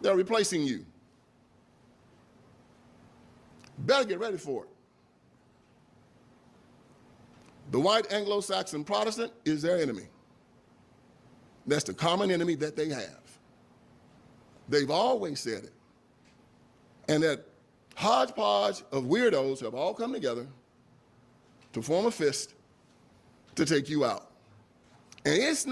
They're replacing you. Better get ready for it. The white Anglo-Saxon Protestant is their enemy. That's the common enemy that they have. They've always said it. And that hodgepodge of weirdos have all come together to form a fist to take you out. And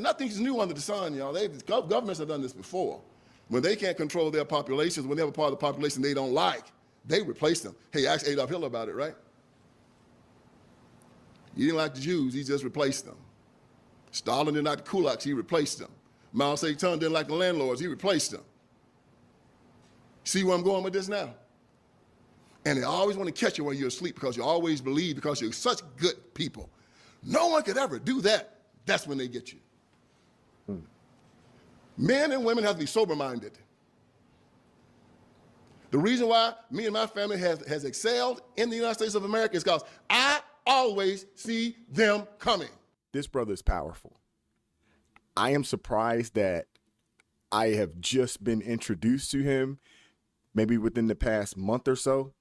nothing's new under the sun, y'all. Governments have done this before. When they can't control their populations, when they have a part of the population they don't like, they replace them. Hey, ask Adolf Hitler about it, right? He didn't like the Jews, he just replaced them. Stalin didn't like the kulaks, he replaced them. Mao Zedong didn't like the landlords, he replaced them. See where I'm going with this now? And they always want to catch you while you're asleep because you always believe because you're such good people. No one could ever do that. That's when they get you. Men and women have to be sober-minded. The reason why me and my family has excelled in the United States of America is because I always see them coming. This brother is powerful. I am surprised that I have just been introduced to him maybe within the past month or so.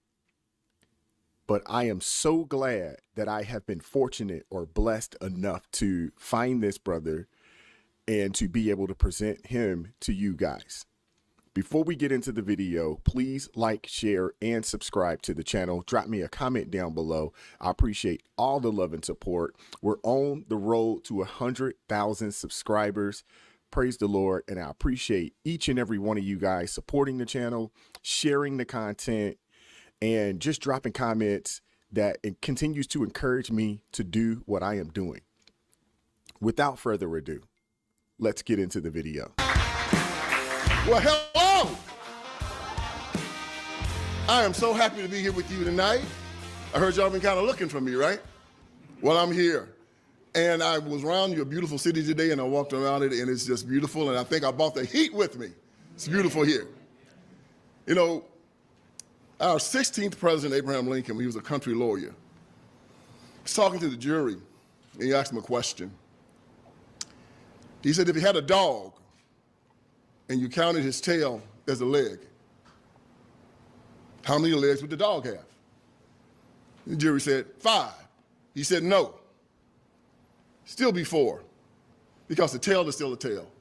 But I am so glad that I have been fortunate or blessed enough to find this brother and to be able to present him to you guys. Before we get into the video, please like, share, and subscribe to the channel. Drop me a comment down below. I appreciate all the love and support. We're on the road to 100,000 subscribers. Praise the Lord. And I appreciate each and every one of you guys supporting the channel, sharing the content, and just dropping comments that it continues to encourage me to do what I am doing. Without further ado, let's get into the video. Well, hello! I am so happy to be here with you tonight. I heard y'all been kind of looking for me, right? Well, I'm here. And I was around your beautiful city today, and I walked around it, and it's just beautiful, and I think I brought the heat with me. It's beautiful here. You know, our 16th president, Abraham Lincoln, he was a country lawyer. He's talking to the jury, and he asked him a question. He said, if you had a dog and you counted his tail as a leg, how many legs would the dog have? The jury said, 5. He said, no, still be 4, because the tail is still a tail.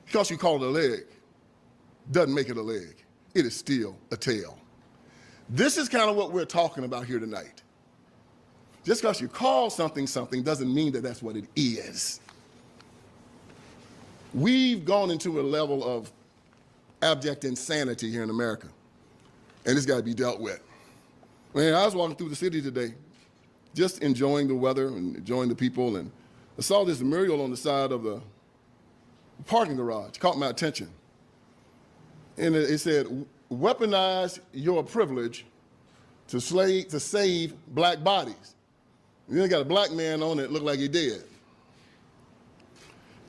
Because you call it a leg doesn't make it a leg. It is still a tail. This is kind of what we're talking about here tonight. Just because you call something something doesn't mean that that's what it is. We've gone into a level of abject insanity here in America, and it's got to be dealt with. Man, I was walking through the city today, just enjoying the weather and enjoying the people, and I saw this mural on the side of the parking garage. It caught my attention. And it said, weaponize your privilege to save black bodies. And then it got a black man on it, looked like he dead.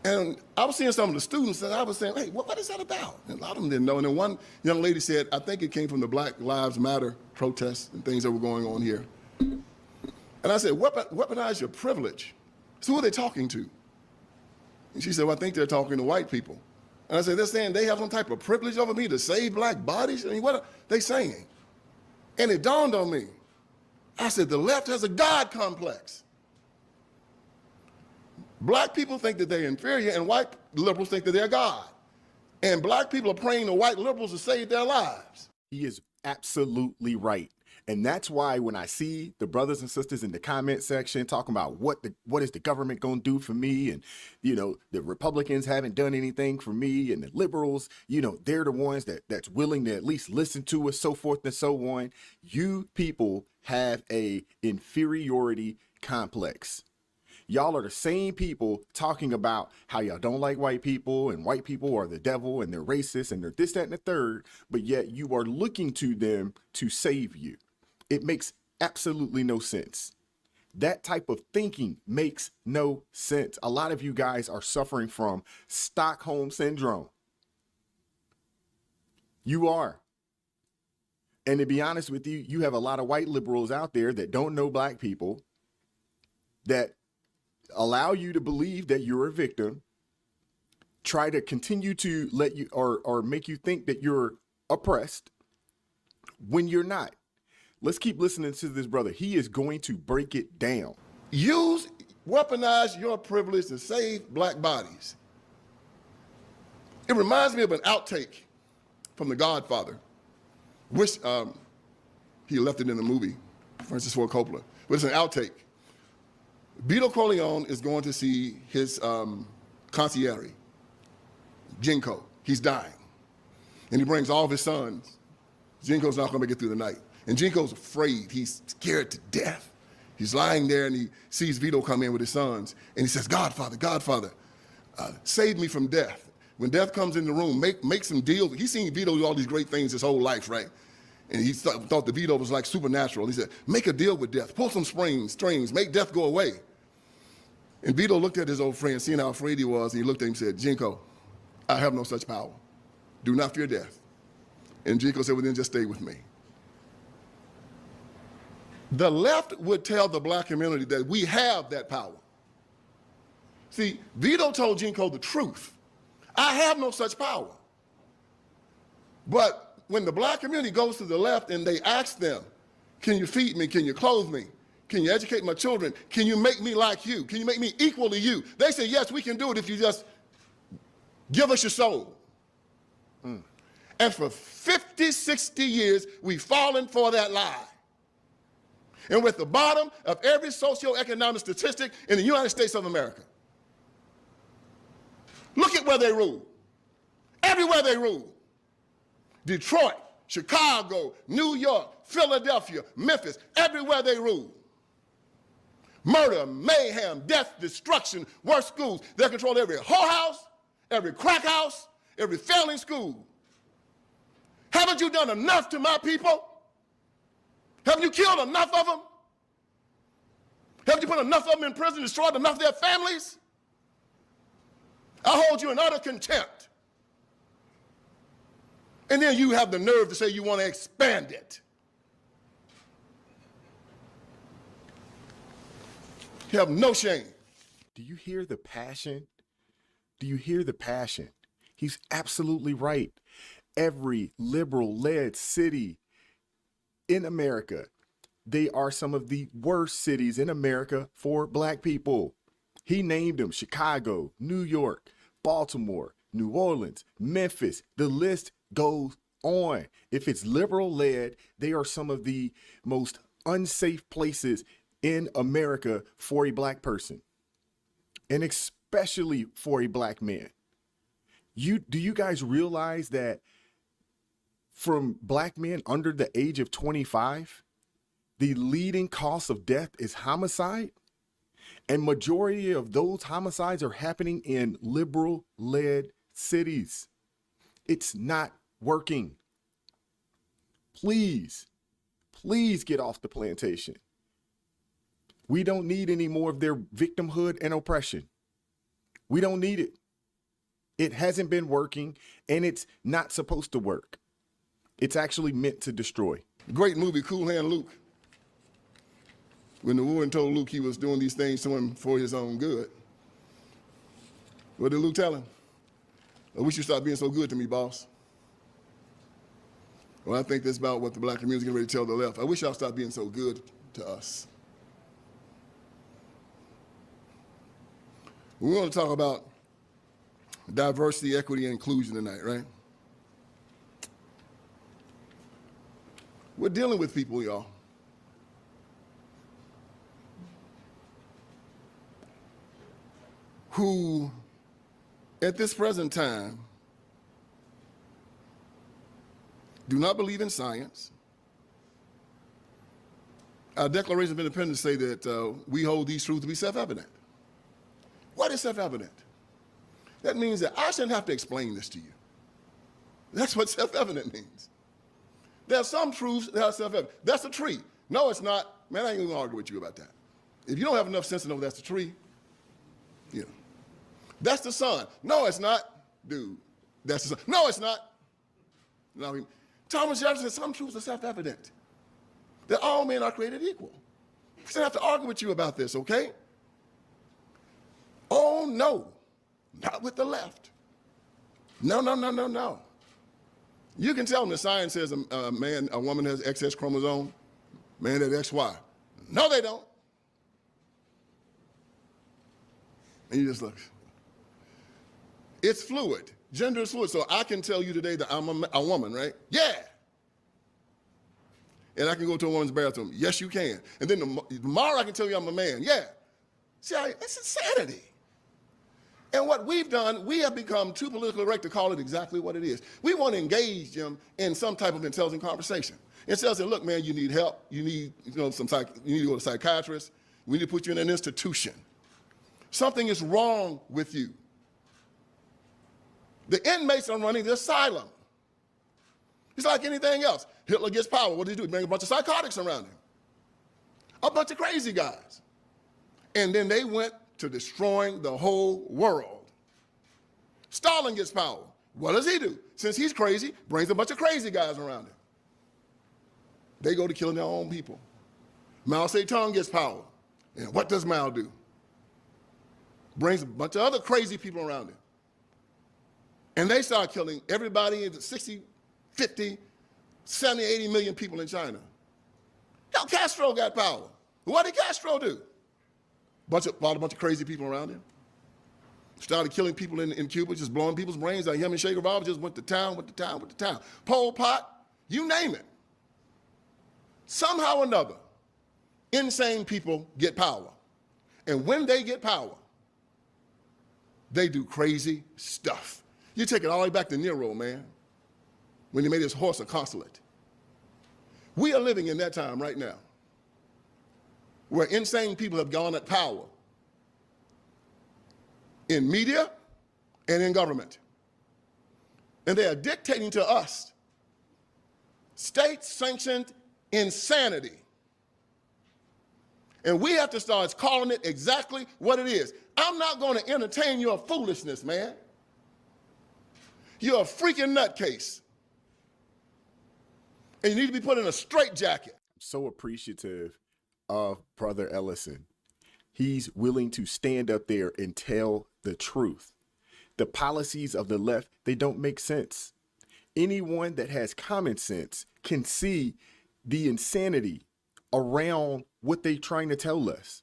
And I was seeing some of the students, and I was saying, hey, what is that about? And a lot of them didn't know. And then one young lady said, I think it came from the Black Lives Matter protests and things that were going on here. And I said, weaponize your privilege. So who are they talking to? And she said, well, I think they're talking to white people. And I said, they're saying they have some type of privilege over me to save black bodies? I mean, what are they saying? And it dawned on me. I said, the left has a God complex. Black people think that they're inferior, and white liberals think that they're God. And black people are praying to white liberals to save their lives. He is absolutely right. And that's why when I see the brothers and sisters in the comment section talking about what is the government going to do for me, and, you know, the Republicans haven't done anything for me, and the liberals, you know, they're the ones that's willing to at least listen to us, so forth and so on. You people have a inferiority complex. Y'all are the same people talking about how y'all don't like white people, and white people are the devil, and they're racist, and they're this, that, and the third, but yet you are looking to them to save you. It makes absolutely no sense. That type of thinking makes no sense. A lot of you guys are suffering from Stockholm syndrome. You are. And to be honest with you, you have a lot of white liberals out there that don't know black people, that allow you to believe that you're a victim, try to continue to let you or make you think that you're oppressed when you're not. Let's keep listening to this brother. He is going to break it down. Weaponize your privilege to save black bodies. It reminds me of an outtake from The Godfather, which he left it in the movie, Francis Ford Coppola, but it's an outtake. Vito Corleone is going to see his concierge, Jinko. He's dying. And he brings all of his sons. Jinko's not going to make it through the night. And Jinko's afraid. He's scared to death. He's lying there and he sees Vito come in with his sons. And he says, Godfather, Godfather, save me from death. When death comes in the room, make some deals. He's seen Vito do all these great things his whole life, right? And he thought the Vito was like supernatural. He said, make a deal with death. Pull some strings, make death go away. And Vito looked at his old friend, seeing how afraid he was, and he looked at him and said, Jinko, I have no such power. Do not fear death. And Jinko said, well, then just stay with me. The left would tell the black community that we have that power. See, Vito told Jinko the truth. I have no such power. But when the black community goes to the left and they ask them, can you feed me? Can you clothe me? Can you educate my children? Can you make me like you? Can you make me equal to you? They say, yes, we can do it if you just give us your soul. And for 50, 60 years, we've fallen for that lie. And we're at the bottom of every socioeconomic statistic in the United States of America. Look at where they rule. Everywhere they rule. Detroit, Chicago, New York, Philadelphia, Memphis, everywhere they rule. Murder, mayhem, death, destruction, worse schools. They control every whorehouse, every crack house, every failing school. Haven't you done enough to my people? Haven't you killed enough of them? Haven't you put enough of them in prison, destroyed enough of their families? I hold you in utter contempt. And then you have the nerve to say you want to expand it. You have no shame. Do you hear the passion? Do you hear the passion? He's absolutely right. Every liberal-led city in America, they are some of the worst cities in America for black people. He named them: Chicago, New York, Baltimore, New Orleans, Memphis. The list goes on. If it's liberal-led, they are some of the most unsafe places in America for a black person, and especially for a black man. Do you guys realize that from black men under the age of 25, the leading cause of death is homicide? And majority of those homicides are happening in liberal-led cities. It's not working. Please, please get off the plantation. We don't need any more of their victimhood and oppression. We don't need it. It hasn't been working, and it's not supposed to work. It's actually meant to destroy. Great movie, Cool Hand Luke. When the woman told Luke he was doing these things to him for his own good. What did Luke tell him? I wish you stop being so good to me, boss. Well, I think that's about what the black community is getting ready to tell the left. I wish y'all stop being so good to us. We want to talk about diversity, equity, and inclusion tonight, right? We're dealing with people, y'all, who, at this present time, do not believe in science. Our Declaration of Independence say that we hold these truths to be self-evident. What is self-evident? That means that I shouldn't have to explain this to you. That's what self-evident means. There are some truths that are self-evident. That's a tree. No, it's not. Man, I ain't gonna argue with you about that. If you don't have enough sense to know that's the tree, you know. That's the sun. No, it's not. Dude, that's the sun. No, it's not. No, I mean, Thomas Jefferson said some truths are self-evident. That all men are created equal. I shouldn't have to argue with you about this, okay? Oh, no, not with the left. No, no, no, no, no. You can tell them the science says a woman has excess chromosome, man has XY. No, they don't. And you just look. It's fluid. Gender is fluid. So I can tell you today that I'm a woman, right? Yeah. And I can go to a woman's bathroom. Yes, you can. And then tomorrow I can tell you I'm a man. Yeah. See, it's insanity. And what we've done, we have become too politically correct to call it exactly what it is. We want to engage them in some type of intelligent conversation. Instead of saying, look, man, you need help. You need, you need to go to a psychiatrist. We need to put you in an institution. Something is wrong with you. The inmates are running the asylum. It's like anything else. Hitler gets power. What did he do? He bring a bunch of psychotics around him. A bunch of crazy guys. And then they went to destroying the whole world. Stalin gets power. What does he do? Since he's crazy, brings a bunch of crazy guys around him. They go to killing their own people. Mao Zedong gets power. And what does Mao do? Brings a bunch of other crazy people around him. And they start killing everybody in the 60, 50, 70, 80 million people in China. Hell, Castro got power. What did Castro do? Brought a bunch of crazy people around him. Started killing people in Cuba, just blowing people's brains out. Him and Che Guevara just went to town. Pol Pot, you name it. Somehow or another, insane people get power. And when they get power, they do crazy stuff. You take it all the way back to Nero, man, when he made his horse a consulate. We are living in that time right now, where insane people have gone at power in media and in government. And they are dictating to us state-sanctioned insanity. And we have to start calling it exactly what it is. I'm not going to entertain your foolishness, man. You're a freaking nutcase. And you need to be put in a straitjacket. I'm so appreciative of Brother Ellison. He's willing to stand up there and tell the truth. The policies of the left, they don't make sense. Anyone that has common sense can see the insanity around what they're trying to tell us.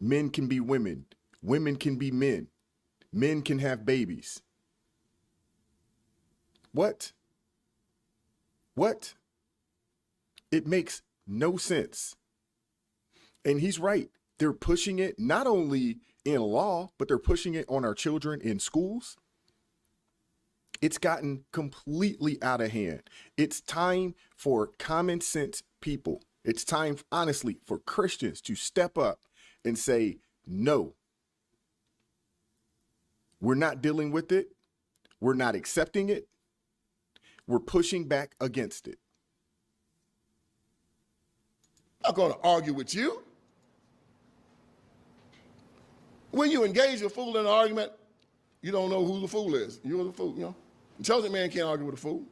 Men can be women. Women can be men. Men can have babies. What? It makes no sense. And he's right. They're pushing it not only in law, but they're pushing it on our children in schools. It's gotten completely out of hand. It's time for common sense people. It's time, honestly, for Christians to step up and say, no, we're not dealing with it. We're not accepting it. We're pushing back against it. I'm not going to argue with you. When you engage a fool in an argument, you don't know who the fool is. You're the fool, you know. Intelligent man can't argue with a fool.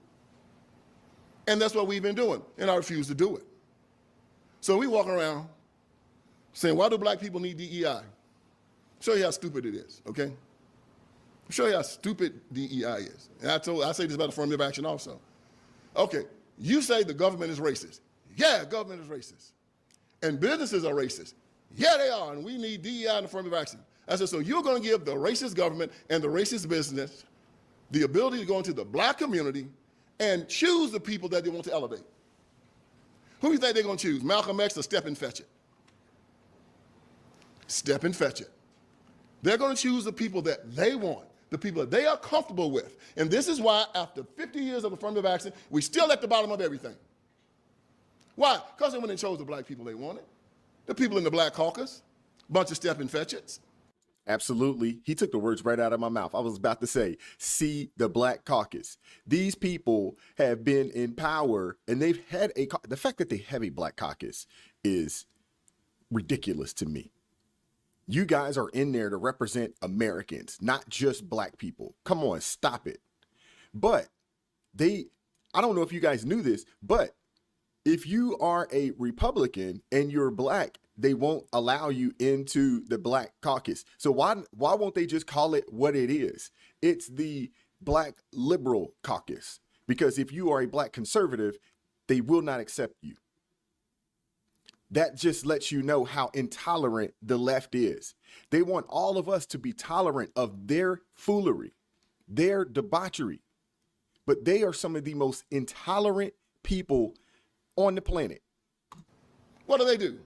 And that's what we've been doing, and I refuse to do it. So we walk around saying, why do black people need DEI? Show you how stupid it is, okay? Show you how stupid DEI is. And I say this about affirmative action also. Okay, you say the government is racist. Yeah, government is racist. And businesses are racist. Yeah, they are, and we need DEI and affirmative action. I said, so you're going to give the racist government and the racist business the ability to go into the black community and choose the people that they want to elevate. Who do you think they're going to choose, Malcolm X or Step and Fetch It? Step and Fetch It. They're going to choose the people that they want, the people that they are comfortable with. And this is why, after 50 years of affirmative action, we're still at the bottom of everything. Why? Because they went and chose the black people they wanted. The people in the black caucus, bunch of Step and Fetch It's. Absolutely. He took the words right out of my mouth. I was about to say, see the black caucus. These people have been in power and they've had the fact that they have a black caucus is ridiculous to me. You guys are in there to represent Americans, not just black people. Come on, stop it. But I don't know if you guys knew this, but if you are a Republican and you're black, they won't allow you into the black caucus. So why won't they just call it what it is? It's the black liberal caucus, because if you are a black conservative, they will not accept you. That just lets you know how intolerant the left is. They want all of us to be tolerant of their foolery, their debauchery. But they are some of the most intolerant people on the planet. What do?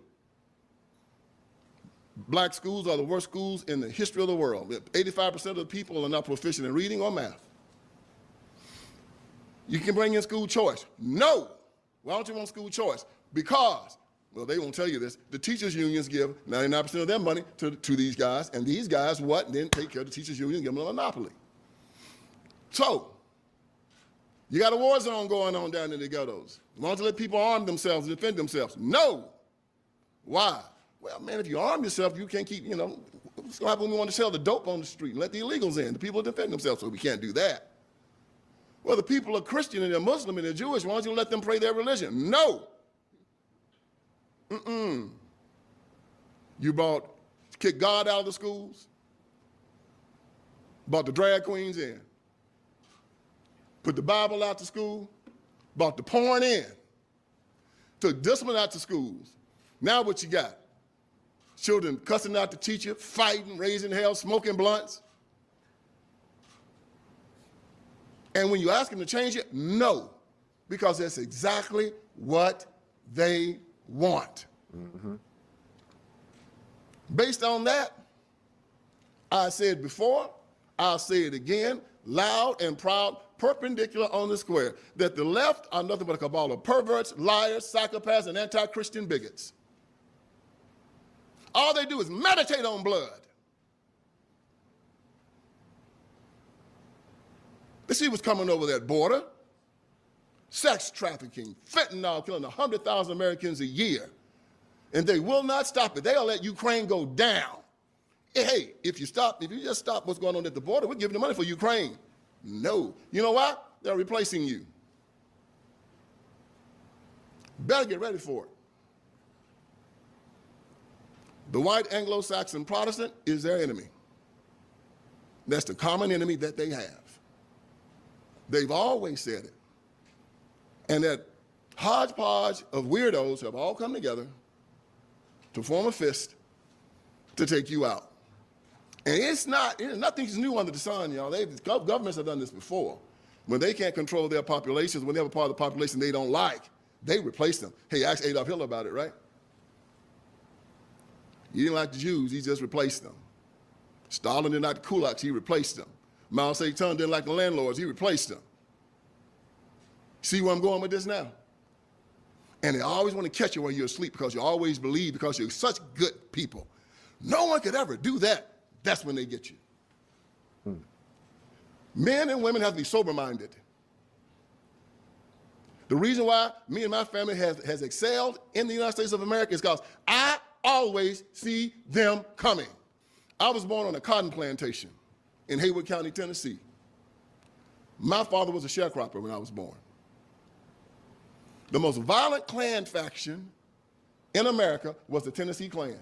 Black schools are the worst schools in the history of the world. 85% of the people are not proficient in reading or math. You can bring in school choice. No. Why don't you want school choice? Because, well, they won't tell you this, the teachers' unions give 99% of their money to these guys, and these guys what? Then take care of the teachers' union and give them a monopoly. So, you got a war zone going on down in the ghettos. Why don't you let people arm themselves and defend themselves? No. Why? Well, man, if you arm yourself, you can't keep, what's going to happen when we want to sell the dope on the street and let the illegals in? The people defend themselves, so we can't do that. Well, the people are Christian and they're Muslim and they're Jewish. Why don't you let them pray their religion? No. You kick God out of the schools, brought the drag queens in, put the Bible out to school, brought the porn in, took discipline out to schools. Now what you got? Children cussing out the teacher, fighting, raising hell, smoking blunts. And when you ask them to change it, no, because that's exactly what they want. Mm-hmm. Based on that, I said before, I'll say it again, loud and proud, perpendicular on the square, that the left are nothing but a cabal of perverts, liars, psychopaths, and anti-Christian bigots. All they do is meditate on blood. They see what's coming over that border. Sex trafficking, fentanyl killing 100,000 Americans a year. And they will not stop it. They'll let Ukraine go down. Hey, if you just stop what's going on at the border, we're giving the money for Ukraine. No. You know why? They're replacing you. Better get ready for it. The white Anglo-Saxon Protestant is their enemy. That's the common enemy that they have. They've always said it. And that hodgepodge of weirdos have all come together to form a fist to take you out. And nothing's new under the sun, y'all. Governments have done this before. When they can't control their populations, when they have a part of the population they don't like, they replace them. Hey, ask Adolf Hitler about it, right? He didn't like the Jews, he just replaced them. Stalin didn't like the kulaks, he replaced them. Mao Zedong didn't like the landlords, he replaced them. See where I'm going with this now? And they always want to catch you while you're asleep because you always believe because you're such good people. No one could ever do that. That's when they get you. Men and women have to be sober-minded. The reason why me and my family has excelled in the United States of America is because I always see them coming. I was born on a cotton plantation in Haywood County, Tennessee. My father was a sharecropper when I was born. The most violent Klan faction in America was the Tennessee Klan.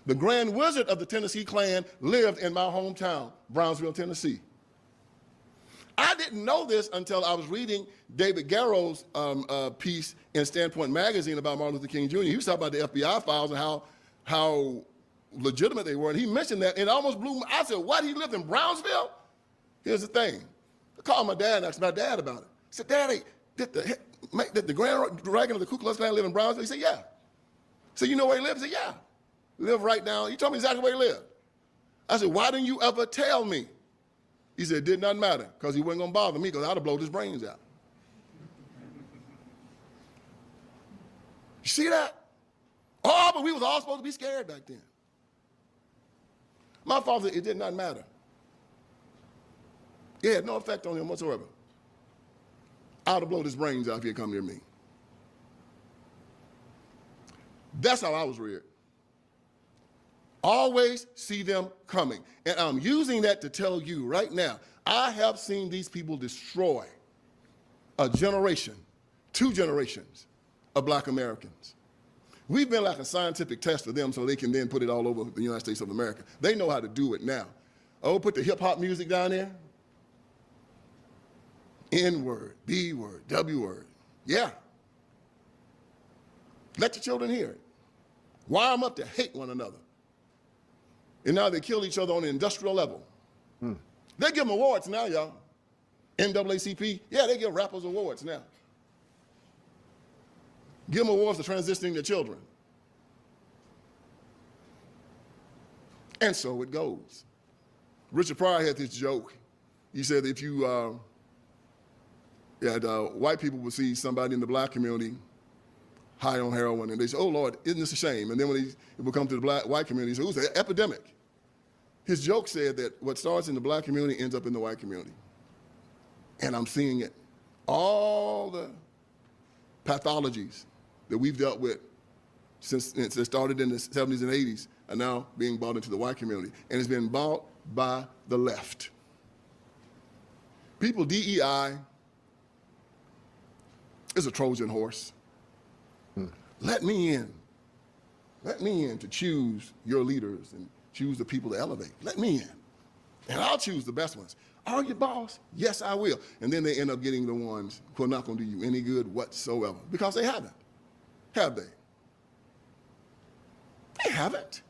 The Grand Wizard of the Tennessee Klan lived in my hometown, Brownsville, Tennessee. I didn't know this until I was reading David Garrow's piece in Standpoint Magazine about Martin Luther King Jr. He was talking about the FBI files and how legitimate they were. And he mentioned that, and it almost blew me. I said, what, he lived in Brownsville? Here's the thing. I called my dad and asked my dad about it. I said, Daddy, did the Grand Dragon of the Ku Klux Klan live in Brownsville? He said, yeah. I said, you know where he lived? He said, yeah. He lived right down. He told me exactly where he lived. I said, why didn't you ever tell me? He said, it did not matter, because he wasn't going to bother me, because I'd have blown his brains out. You see that? Oh, but we was all supposed to be scared back then. My father, it did not matter. It had no effect on him whatsoever. I'd have blown his brains out if he'd come near me. That's how I was reared. Always see them coming. And I'm using that to tell you right now, I have seen these people destroy a generation, 2 generations of black Americans. We've been like a scientific test for them so they can then put it all over the United States of America. They know how to do it now. Oh, put the hip hop music down there. N word, B word, W word. Yeah. Let your children hear it. Wire them up to hate one another. And now they kill each other on the industrial level. They give them awards now, y'all. NAACP, yeah, they give rappers awards now. Give them awards for transitioning their children. And so it goes. Richard Pryor had this joke. He said if you, white people would see somebody in the black community high on heroin, and they say, oh, Lord, isn't this a shame? And then when it would come to the white community, he said, it's an epidemic. His joke said that what starts in the black community ends up in the white community. And I'm seeing it. All the pathologies that we've dealt with since it started in the 70s and 80s are now being brought into the white community. And it's been bought by the left. People, DEI is a Trojan horse. Let me in. Let me in to choose your leaders and choose the people to elevate. Let me in. And I'll choose the best ones. Are you boss? Yes, I will. And then they end up getting the ones who are not going to do you any good whatsoever because they haven't. Have they? They haven't.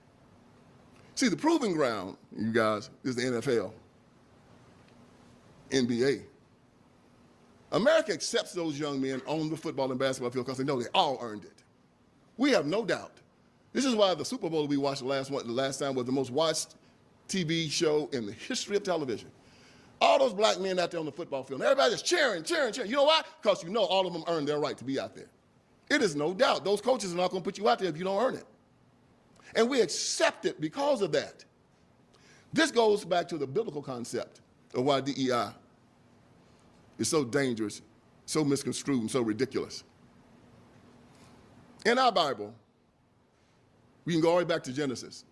See, the proving ground, you guys, is the NFL, NBA. America accepts those young men on the football and basketball field because they know they all earned it. We have no doubt. This is why the Super Bowl we watched the last time was the most watched TV show in the history of television. All those black men out there on the football field, and everybody just cheering, cheering, cheering. You know why? Because you know all of them earned their right to be out there. It is no doubt. Those coaches are not going to put you out there if you don't earn it. And we accept it because of that. This goes back to the biblical concept of why DEI is so dangerous, so misconstrued, and so ridiculous. In our Bible, we can go all the way back to Genesis.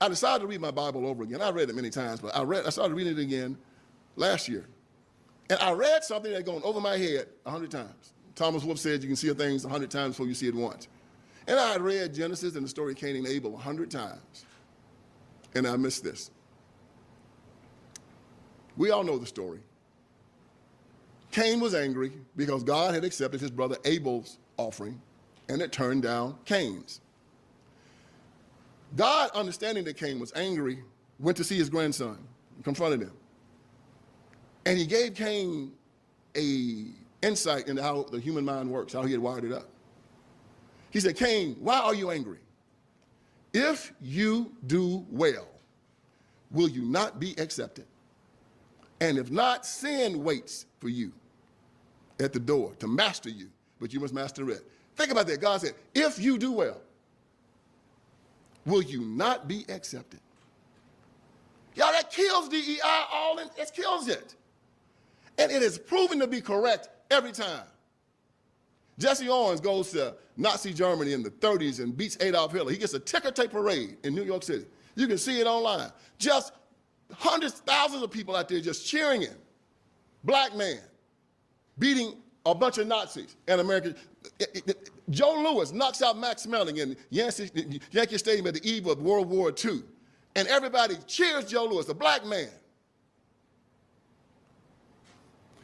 I decided to read my Bible over again. I read it many times, but I started reading it again last year. And I read something that had gone over my head 100 times. Thomas Wolfe said you can see things 100 times before you see it once. And I had read Genesis and the story of Cain and Abel 100 times. And I missed this. We all know the story. Cain was angry because God had accepted his brother Abel's offering and it turned down Cain's. God, understanding that Cain was angry, went to see his grandson and confronted him. And he gave Cain an insight into how the human mind works, how he had wired it up. He said, Cain, why are you angry? If you do well, will you not be accepted? And if not, sin waits for you at the door to master you, but you must master it. Think about that. God said, if you do well, will you not be accepted? Y'all, that kills DEI it kills it. And it is proven to be correct every time. Jesse Owens goes to Nazi Germany in the 30s and beats Adolf Hitler. He gets a ticker tape parade in New York City. You can see it online. Just hundreds, thousands of people out there just cheering him. Black man beating a bunch of Nazis and Americans. Joe Louis knocks out Max Melling in Yankee Stadium at the eve of World War II. And everybody cheers Joe Louis, a black man.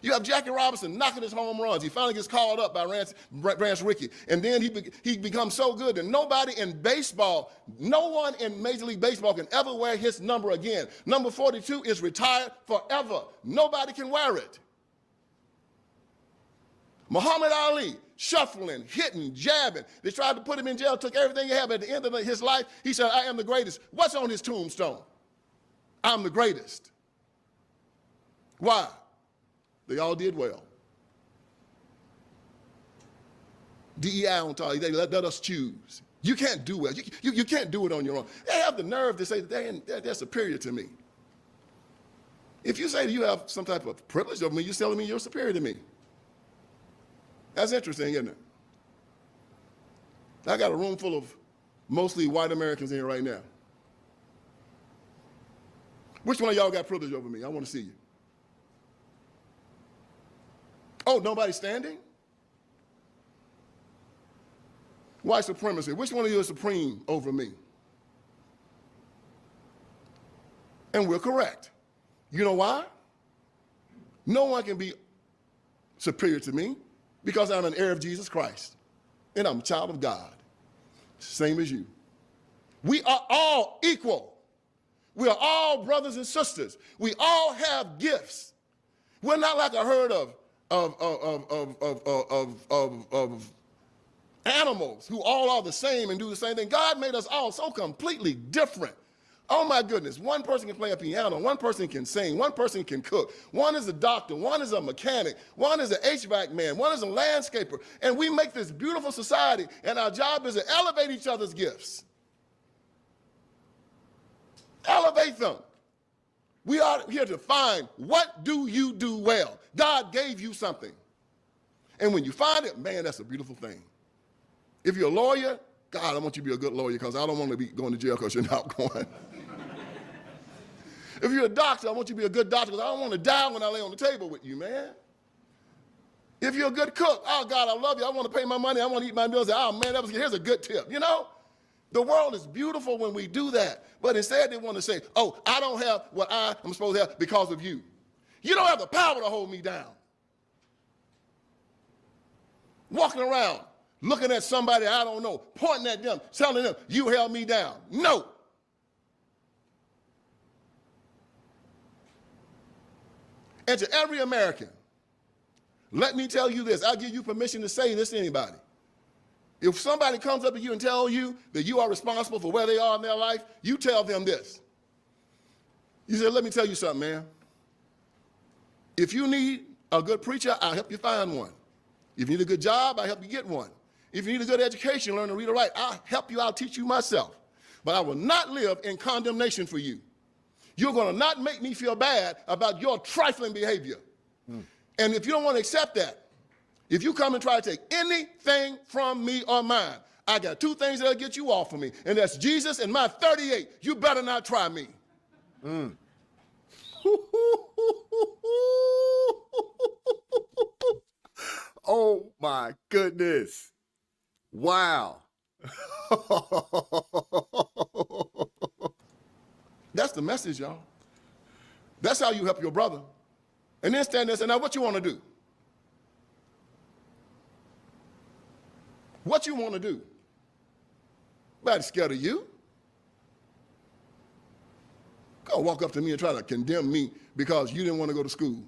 You have Jackie Robinson knocking his home runs. He finally gets called up by Branch Rickey. And then he becomes so good that nobody in baseball, no one in Major League Baseball can ever wear his number again. Number 42 is retired forever. Nobody can wear it. Muhammad Ali, shuffling, hitting, jabbing. They tried to put him in jail, took everything he had. But at the end of his life, he said, I am the greatest. What's on his tombstone? I'm the greatest. Why? They all did well. DEI on top, they let us choose. You can't do well. You can't do it on your own. They have the nerve to say that they're superior to me. If you say you have some type of privilege over me, you're telling me you're superior to me. That's interesting, isn't it? I got a room full of mostly white Americans in here right now. Which one of y'all got privilege over me? I want to see you. Oh, nobody standing? White supremacy. Which one of you is supreme over me? And we're correct. You know why? No one can be superior to me because I'm an heir of Jesus Christ and I'm a child of God, same as you. We are all equal. We are all brothers and sisters. We all have gifts. We're not like a herd of animals who all are the same and do the same thing. God made us all so completely different. Oh my goodness, one person can play a piano, one person can sing, one person can cook, one is a doctor, one is a mechanic, one is an HVAC man, one is a landscaper, and we make this beautiful society, and our job is to elevate each other's gifts. Elevate them. We are here to find, what do you do well? God gave you something. And when you find it, man, that's a beautiful thing. If you're a lawyer, God, I want you to be a good lawyer because I don't want to be going to jail because you're not going. If you're a doctor, I want you to be a good doctor because I don't want to die when I lay on the table with you, man. If you're a good cook, oh, God, I love you. I want to pay my money. I want to eat my meals. Oh, man, here's a good tip, you know? The world is beautiful when we do that. But instead they want to say, oh, I don't have what I am supposed to have because of you. You don't have the power to hold me down. Walking around, looking at somebody I don't know, pointing at them, telling them, you held me down. No. And to every American, let me tell you this. I'll give you permission to say this to anybody. If somebody comes up to you and tells you that you are responsible for where they are in their life, you tell them this. You say, let me tell you something, man. If you need a good preacher, I'll help you find one. If you need a good job, I'll help you get one. If you need a good education, learn to read and write, I'll help you, I'll teach you myself. But I will not live in condemnation for you. You're going to not make me feel bad about your trifling behavior. And if you don't want to accept that, if you come and try to take anything from me or mine, I got two things that'll get you off of me, and that's Jesus and my 38. You better not try me. Oh my goodness. Wow. That's the message, y'all. That's how you help your brother. And then stand there and say, now what you want to do? What you want to do? Nobody's scared of you. Go walk up to me and try to condemn me because you didn't want to go to school.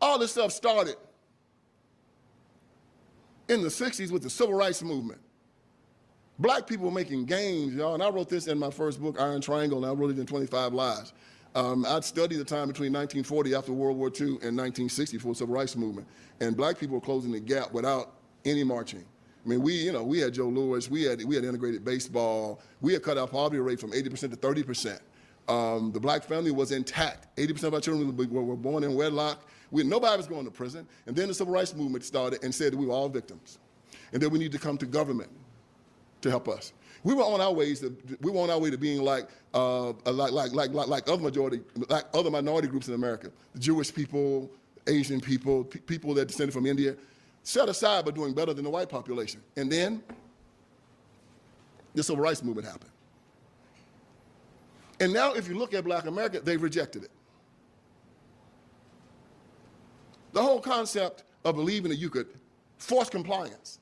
All this stuff started in the 60s with the civil rights movement. Black people were making gains, y'all, and I wrote this in my first book, Iron Triangle, and I wrote it in 25 Lies. I'd studied the time between 1940 after World War II and 1960 for the civil rights movement, and black people were closing the gap without any marching. I mean, we had Joe Louis, we had integrated baseball, we had cut our poverty rate from 80% to 30%. The black family was intact. 80% of our children were born in wedlock. Nobody was going to prison. And then the civil rights movement started and said that we were all victims, and that we need to come to government to help us. We were on our way to being like other minority groups in America, the Jewish people, Asian people, people that descended from India, set aside but doing better than the white population. And then the civil rights movement happened. And now if you look at black America, they've rejected it. The whole concept of believing that you could force compliance,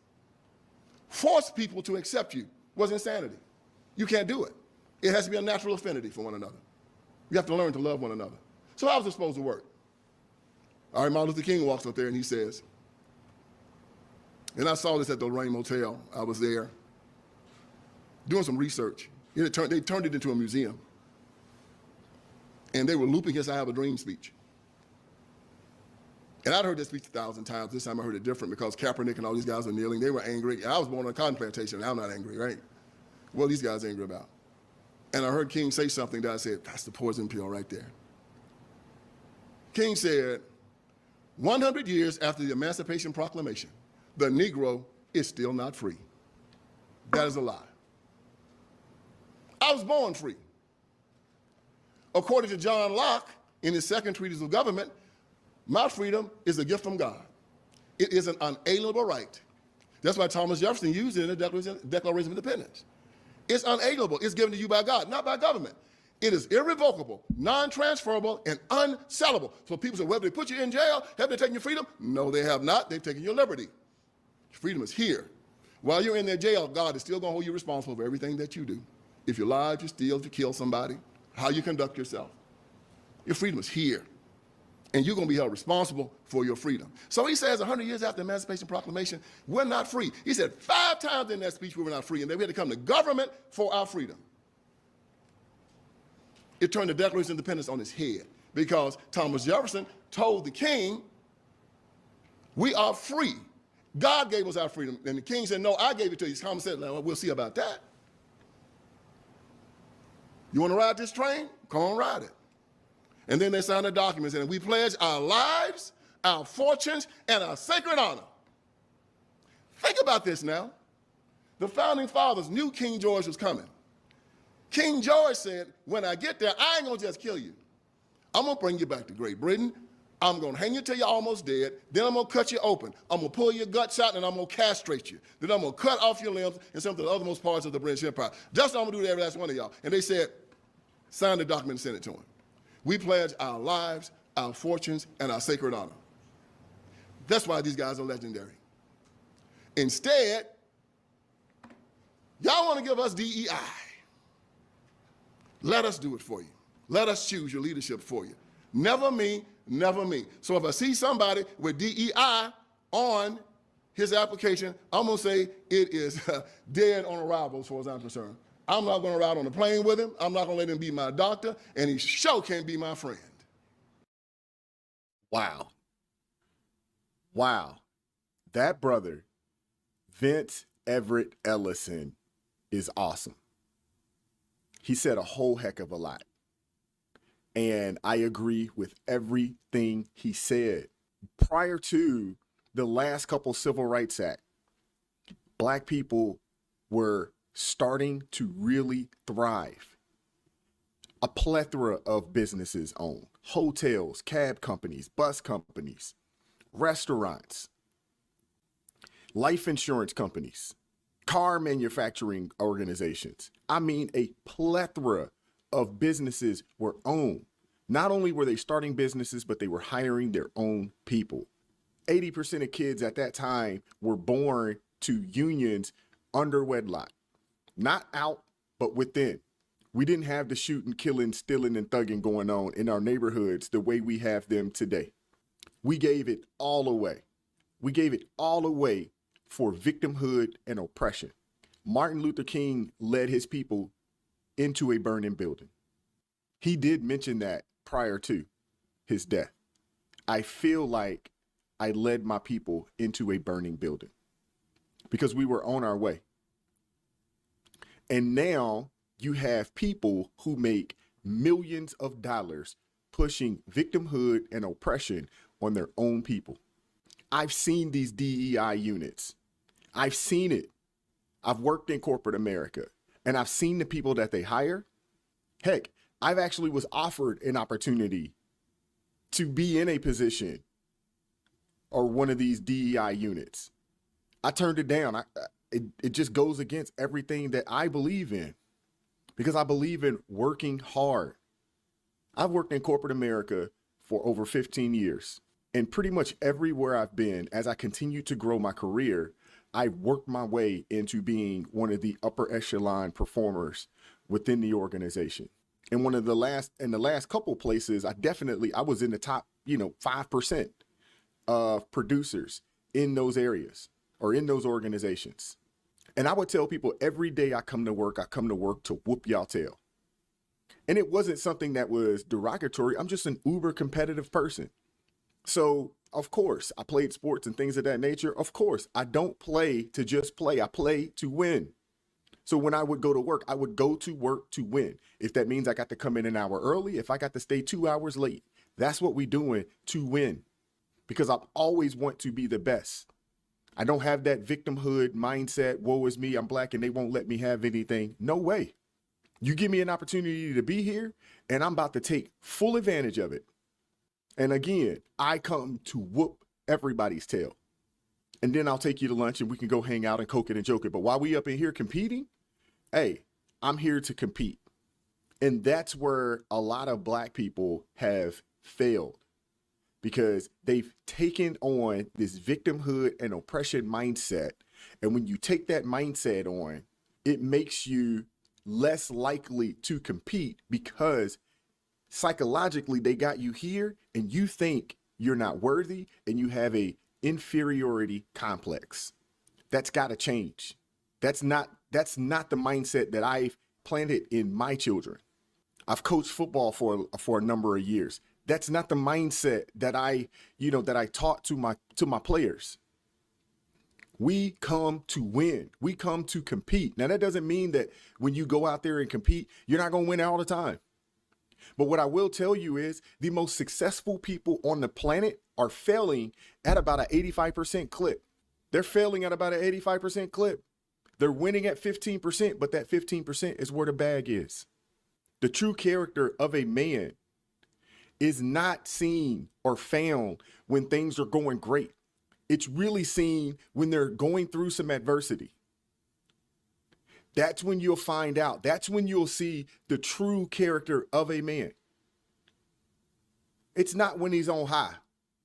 force people to accept you, was insanity. You can't do it. It has to be a natural affinity for one another. You have to learn to love one another. So how is it supposed to work? All right, Martin Luther King walks up there and he says, and I saw this at the Lorraine Motel. I was there doing some research. They turned it into a museum. And they were looping his I Have a Dream speech. And I'd heard that speech 1,000 times. This time I heard it different because Kaepernick and all these guys were kneeling. They were angry. And I was born on a cotton plantation, and I'm not angry, right? What are these guys angry about? And I heard King say something that I said, that's the poison pill right there. King said, 100 years after the Emancipation Proclamation, the Negro is still not free. That is a lie. I was born free. According to John Locke, in his second treatise of government, my freedom is a gift from God. It is an unalienable right. That's why Thomas Jefferson used it in the Declaration of Independence. It's unalienable. It's given to you by God, not by government. It is irrevocable, non-transferable, and unsellable. So people say, well, they put you in jail, have they taken your freedom? No, they have not. They've taken your liberty. Freedom is here. While you're in their jail, God is still going to hold you responsible for everything that you do. If you lie, if you steal, if you kill somebody, how you conduct yourself. Your freedom is here. And you're going to be held responsible for your freedom. So he says 100 years after the Emancipation Proclamation, we're not free. He said 5 times in that speech we were not free, and then we had to come to government for our freedom. It turned the Declaration of Independence on its head because Thomas Jefferson told the king, we are free. God gave us our freedom. And the king said, no, I gave it to you. Thomas said, well, we'll see about that. You want to ride this train? Come on, ride it. And then they signed the documents, and we pledge our lives, our fortunes, and our sacred honor. Think about this now. The founding fathers knew King George was coming. King George said, when I get there, I ain't going to just kill you. I'm going to bring you back to Great Britain. I'm going to hang you till you're almost dead. Then I'm going to cut you open. I'm going to pull your guts out, and I'm going to castrate you. Then I'm going to cut off your limbs and some of the othermost parts of the British Empire. That's what I'm going to do to every last one of y'all. And they said, sign the document and send it to him. We pledge our lives, our fortunes, and our sacred honor. That's why these guys are legendary. Instead, y'all want to give us DEI. Let us do it for you. Let us choose your leadership for you. Never me, never me. So if I see somebody with DEI on his application, I'm going to say it is dead on arrival as far as I'm concerned. I'm not going to ride on the plane with him. I'm not going to let him be my doctor, and he sure can't be my friend. Wow. Wow. That brother, Vince Everett Ellison, is awesome. He said a whole heck of a lot. And I agree with everything he said. Prior to the last couple Civil Rights Act, Black people were starting to really thrive. A plethora of businesses owned. Hotels, cab companies, bus companies, restaurants, life insurance companies, car manufacturing organizations. I mean, a plethora of businesses were owned. Not only were they starting businesses, but they were hiring their own people. 80% of kids at that time were born to unions under wedlock. Not out, but within. We didn't have the shooting, killing, stealing, and thugging going on in our neighborhoods the way we have them today. We gave it all away. We gave it all away for victimhood and oppression. Martin Luther King led his people into a burning building. He did mention that prior to his death. I feel like I led my people into a burning building because we were on our way. And now you have people who make millions of dollars pushing victimhood and oppression on their own people. I've seen these DEI units. I've seen it. I've worked in corporate America, and I've seen the people that they hire. Heck, I've actually was offered an opportunity to be in a position or one of these DEI units. I turned it down. It just goes against everything that I believe in because I believe in working hard. I've worked in corporate America for over 15 years. And pretty much everywhere I've been, as I continue to grow my career, I worked my way into being one of the upper echelon performers within the organization. And in the last couple places, I was in the top, 5% of producers in those areas or in those organizations. And I would tell people every day I come to work to whoop y'all tail. And it wasn't something that was derogatory. I'm just an uber competitive person. So, of course, I played sports and things of that nature. Of course, I don't play to just play. I play to win. So when I would go to work, I would go to work to win. If that means I got to come in an hour early, if I got to stay 2 hours late, that's what we're doing to win. Because I always want to be the best. I don't have that victimhood mindset, woe is me, I'm Black and they won't let me have anything. No way. You give me an opportunity to be here and I'm about to take full advantage of it. And again, I come to whoop everybody's tail. And then I'll take you to lunch and we can go hang out and coke it and joke it. But while we up in here competing, hey, I'm here to compete. And that's where a lot of black people have failed, because they've taken on this victimhood and oppression mindset. And when you take that mindset on, it makes you less likely to compete, because psychologically they got you here and you think you're not worthy and you have a inferiority complex. That's got to change. That's not the mindset that I've planted in my children. I've coached football for a number of years. That's not the mindset that I taught to my players. We come to win. We come to compete. Now, that doesn't mean that when you go out there and compete, you're not going to win all the time. But what I will tell you is the most successful people on the planet are failing at about an 85% clip. They're failing at about an 85% clip. They're winning at 15%, but that 15% is where the bag is. The true character of a man is not seen or found when things are going great. It's really seen when they're going through some adversity. That's when you'll find out. That's when you'll see the true character of a man. It's not when he's on high.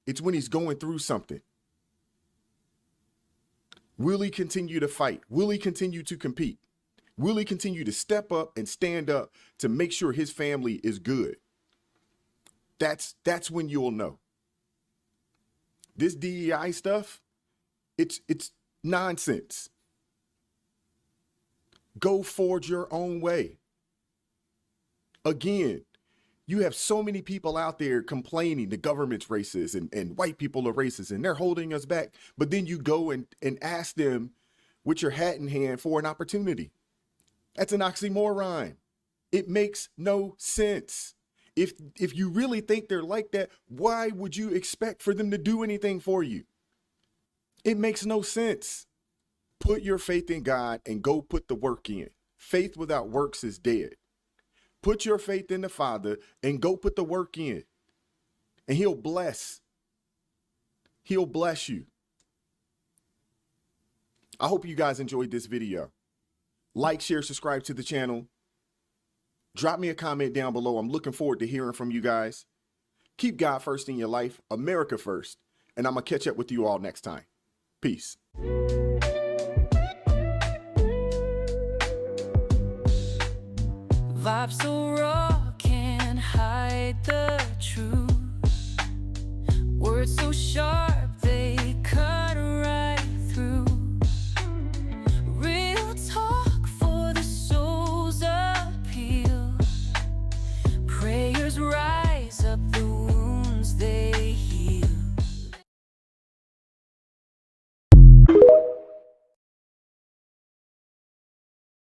It's when he's going through something. Will he continue to fight? Will he continue to compete? Will he continue to step up and stand up to make sure his family is good? That's when you'll know. This DEI stuff, it's nonsense. Go forge your own way. Again, you have so many people out there complaining the government's racist and white people are racist and they're holding us back. But then you go and ask them with your hat in hand for an opportunity. That's an oxymoron. It makes no sense. If you really think they're like that, why would you expect for them to do anything for you? It makes no sense. Put your faith in God and go put the work in. Faith without works is dead. Put your faith in the Father and go put the work in. And He'll bless. He'll bless you. I hope you guys enjoyed this video. Like, share, subscribe to the channel. Drop me a comment down below. I'm looking forward to hearing from you guys. Keep God first in your life, America first, and I'm going to catch up with you all next time. Peace. Vibes so raw, can't hide the truth. Words so sharp.